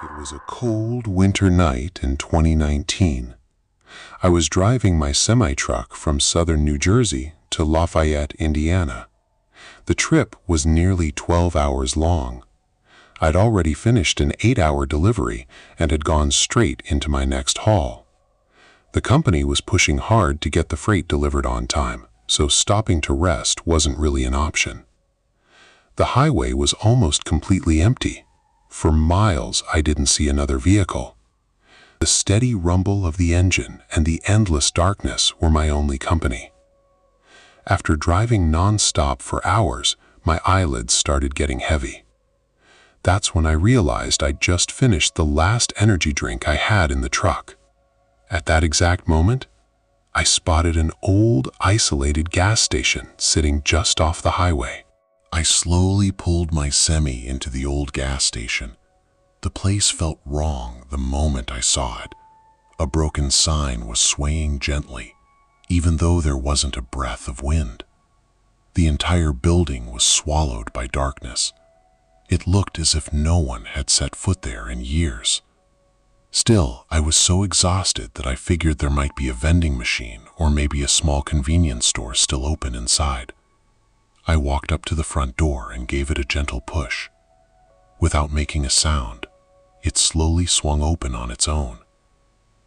It was a cold winter night in 2019. I was driving my semi-truck from southern New Jersey to Lafayette, Indiana. The trip was nearly 12 hours long. I'd already finished an 8-hour delivery and had gone straight into my next haul. The company was pushing hard to get the freight delivered on time, so stopping to rest wasn't really an option. The highway was almost completely empty. For miles, I didn't see another vehicle. The steady rumble of the engine and the endless darkness were my only company. After driving non-stop for hours, my eyelids started getting heavy. That's when I realized I'd just finished the last energy drink I had in the truck. At that exact moment, I spotted an old, isolated gas station sitting just off the highway. I slowly pulled my semi into the old gas station. The place felt wrong the moment I saw it. A broken sign was swaying gently, even though there wasn't a breath of wind. The entire building was swallowed by darkness. It looked as if no one had set foot there in years. Still, I was so exhausted that I figured there might be a vending machine or maybe a small convenience store still open inside. I walked up to the front door and gave it a gentle push. Without making a sound, it slowly swung open on its own.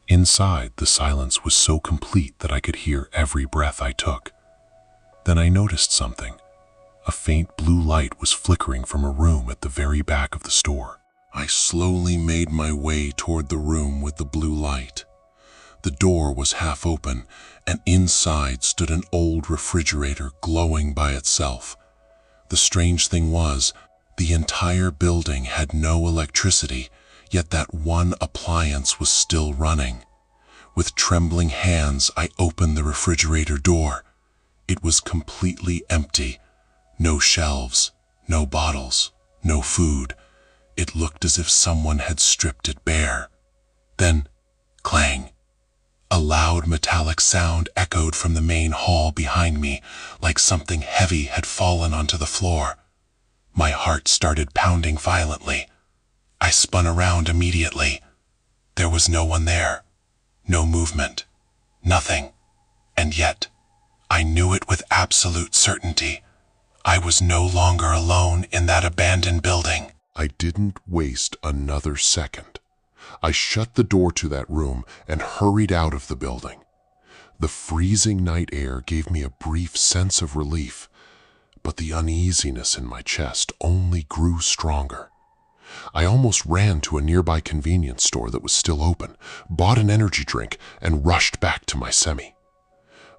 Inside, the silence was so complete that I could hear every breath I took. Then I noticed something. A faint blue light was flickering from a room at the very back of the store. I slowly made my way toward the room with the blue light. The door was half open, and inside stood an old refrigerator glowing by itself. The strange thing was, the entire building had no electricity, yet that one appliance was still running. With trembling hands, I opened the refrigerator door. It was completely empty. No shelves, no bottles, no food. It looked as if someone had stripped it bare. Then, clang. A loud metallic sound echoed from the main hall behind me, like something heavy had fallen onto the floor. My heart started pounding violently. I spun around immediately. There was no one there. No movement. Nothing. And yet, I knew it with absolute certainty. I was no longer alone in that abandoned building. I didn't waste another second. I shut the door to that room and hurried out of the building. The freezing night air gave me a brief sense of relief, but the uneasiness in my chest only grew stronger. I almost ran to a nearby convenience store that was still open, bought an energy drink, and rushed back to my semi.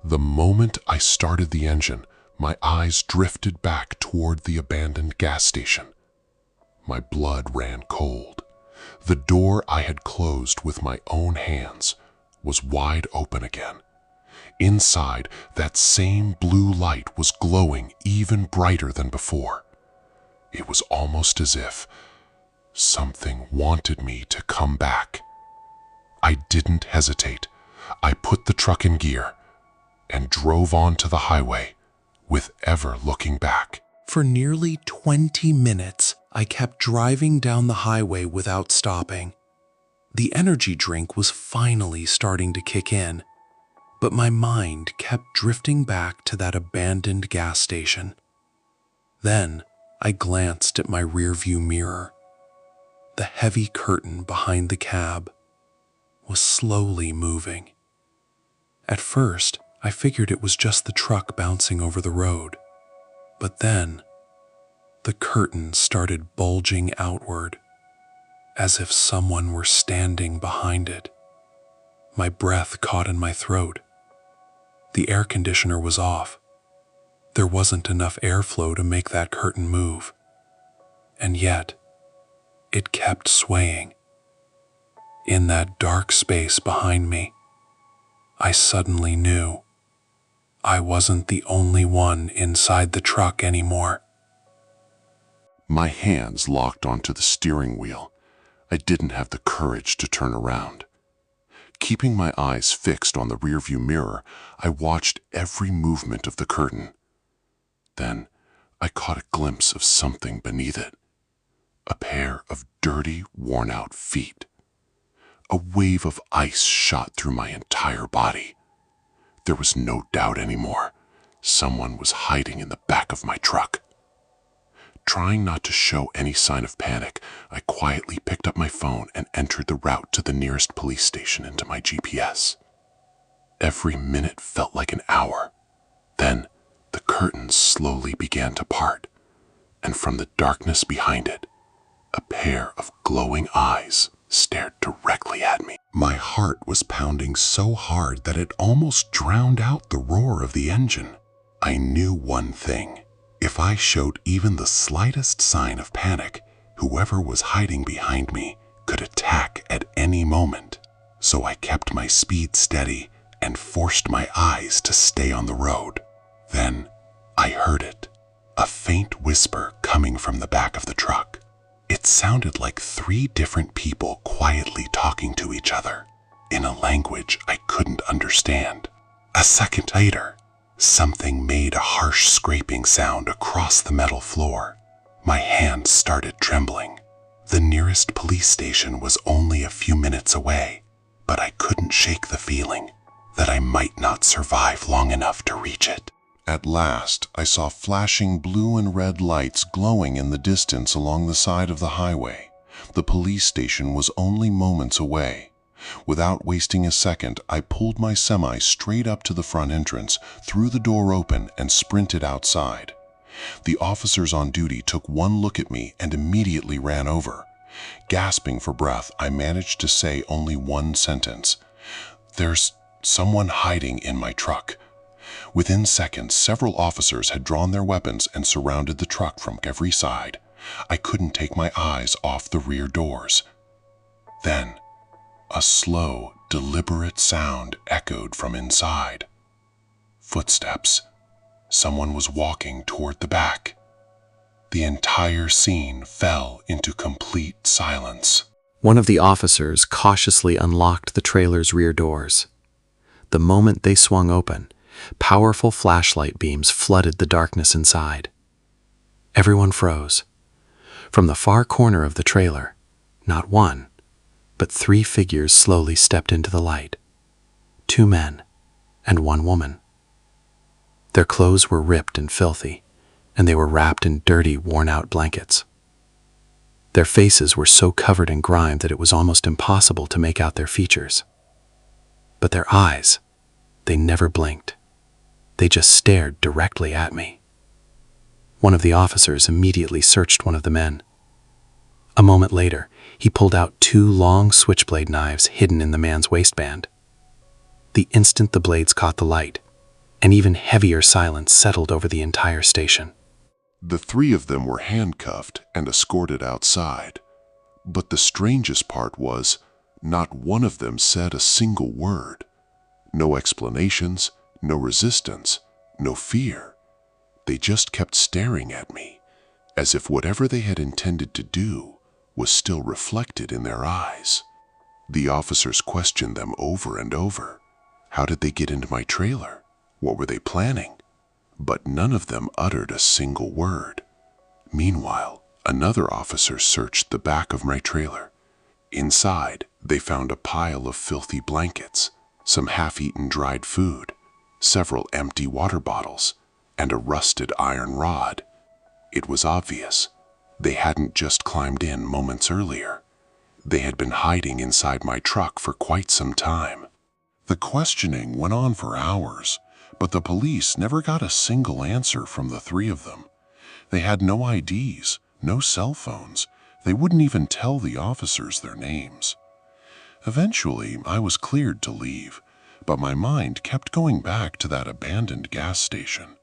The moment I started the engine, my eyes drifted back toward the abandoned gas station. My blood ran cold. The door I had closed with my own hands was wide open again. Inside, that same blue light was glowing even brighter than before. It was almost as if something wanted me to come back. I didn't hesitate. I put the truck in gear and drove onto the highway with ever looking back. For nearly 20 minutes, I kept driving down the highway without stopping. The energy drink was finally starting to kick in, but my mind kept drifting back to that abandoned gas station. Then I glanced at my rearview mirror. The heavy curtain behind the cab was slowly moving. At first, I figured it was just the truck bouncing over the road, but then the curtain started bulging outward, as if someone were standing behind it. My breath caught in my throat. The air conditioner was off. There wasn't enough airflow to make that curtain move. And yet, it kept swaying. In that dark space behind me, I suddenly knew I wasn't the only one inside the truck anymore. My hands locked onto the steering wheel. I didn't have the courage to turn around. Keeping my eyes fixed on the rearview mirror, I watched every movement of the curtain. Then I caught a glimpse of something beneath it. A pair of dirty, worn-out feet. A wave of ice shot through my entire body. There was no doubt anymore. Someone was hiding in the back of my truck. Trying not to show any sign of panic, I quietly picked up my phone and entered the route to the nearest police station into my GPS. Every minute felt like an hour. Then, the curtains slowly began to part, and from the darkness behind it, a pair of glowing eyes stared directly at me. My heart was pounding so hard that it almost drowned out the roar of the engine. I knew one thing. If I showed even the slightest sign of panic, whoever was hiding behind me could attack at any moment. So I kept my speed steady and forced my eyes to stay on the road. Then I heard it, a faint whisper coming from the back of the truck. It sounded like 3 different people quietly talking to each other in a language I couldn't understand. A second later, something made a harsh scraping sound across the metal floor. My hands started trembling. The nearest police station was only a few minutes away, but I couldn't shake the feeling that I might not survive long enough to reach it. At last, I saw flashing blue and red lights glowing in the distance along the side of the highway. The police station was only moments away. Without wasting a second, I pulled my semi straight up to the front entrance, threw the door open, and sprinted outside. The officers on duty took one look at me and immediately ran over. Gasping for breath, I managed to say only one sentence. "There's someone hiding in my truck." Within seconds, several officers had drawn their weapons and surrounded the truck from every side. I couldn't take my eyes off the rear doors. Then, a slow, deliberate sound echoed from inside. Footsteps. Someone was walking toward the back. The entire scene fell into complete silence. One of the officers cautiously unlocked the trailer's rear doors. The moment they swung open, powerful flashlight beams flooded the darkness inside. Everyone froze. From the far corner of the trailer, not one, but 3 figures slowly stepped into the light. 2 men and 1 woman. Their clothes were ripped and filthy, and they were wrapped in dirty, worn-out blankets. Their faces were so covered in grime that it was almost impossible to make out their features. But their eyes, they never blinked. They just stared directly at me. One of the officers immediately searched one of the men. A moment later, he pulled out 2 long switchblade knives hidden in the man's waistband. The instant the blades caught the light, an even heavier silence settled over the entire station. The 3 of them were handcuffed and escorted outside. But the strangest part was, not one of them said a single word. No explanations, no resistance, no fear. They just kept staring at me, as if whatever they had intended to do was still reflected in their eyes. The officers questioned them over and over. How did they get into my trailer? What were they planning? But none of them uttered a single word. Meanwhile, another officer searched the back of my trailer. Inside, they found a pile of filthy blankets, some half-eaten dried food, several empty water bottles, and a rusted iron rod. It was obvious. They hadn't just climbed in moments earlier. They had been hiding inside my truck for quite some time. The questioning went on for hours, but the police never got a single answer from the 3 of them. They had no IDs, no cell phones. They wouldn't even tell the officers their names. Eventually, I was cleared to leave, but my mind kept going back to that abandoned gas station.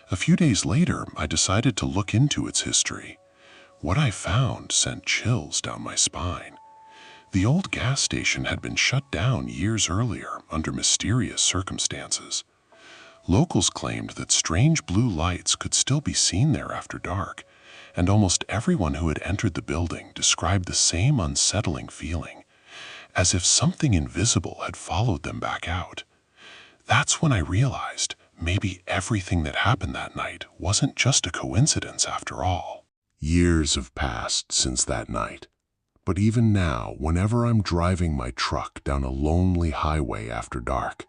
A few days later, I decided to look into its history. What I found sent chills down my spine. The old gas station had been shut down years earlier under mysterious circumstances. Locals claimed that strange blue lights could still be seen there after dark, and almost everyone who had entered the building described the same unsettling feeling, as if something invisible had followed them back out. That's when I realized maybe everything that happened that night wasn't just a coincidence after all. Years have passed since that night, but even now, whenever I'm driving my truck down a lonely highway after dark,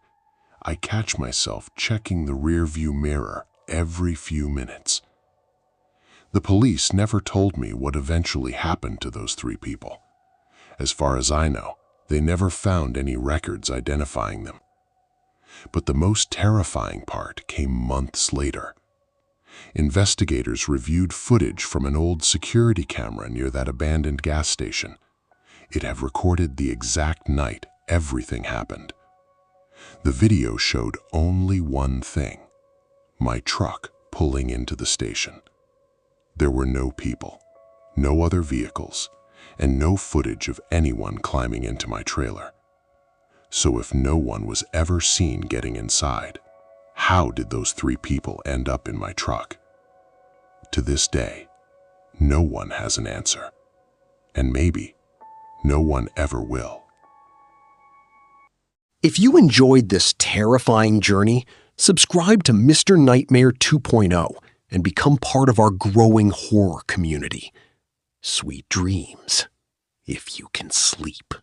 I catch myself checking the rearview mirror every few minutes. The police never told me what eventually happened to those 3 people. As far as I know, they never found any records identifying them. But the most terrifying part came months later. Investigators reviewed footage from an old security camera near that abandoned gas station. It had recorded the exact night everything happened. The video showed only one thing: my truck pulling into the station. There were no people, no other vehicles, and no footage of anyone climbing into my trailer. So if no one was ever seen getting inside, how did those 3 people end up in my truck? To this day, no one has an answer, and maybe no one ever will. If you enjoyed this terrifying journey, subscribe to Mr. Nightmare 2.0 and become part of our growing horror community. Sweet dreams, if you can sleep.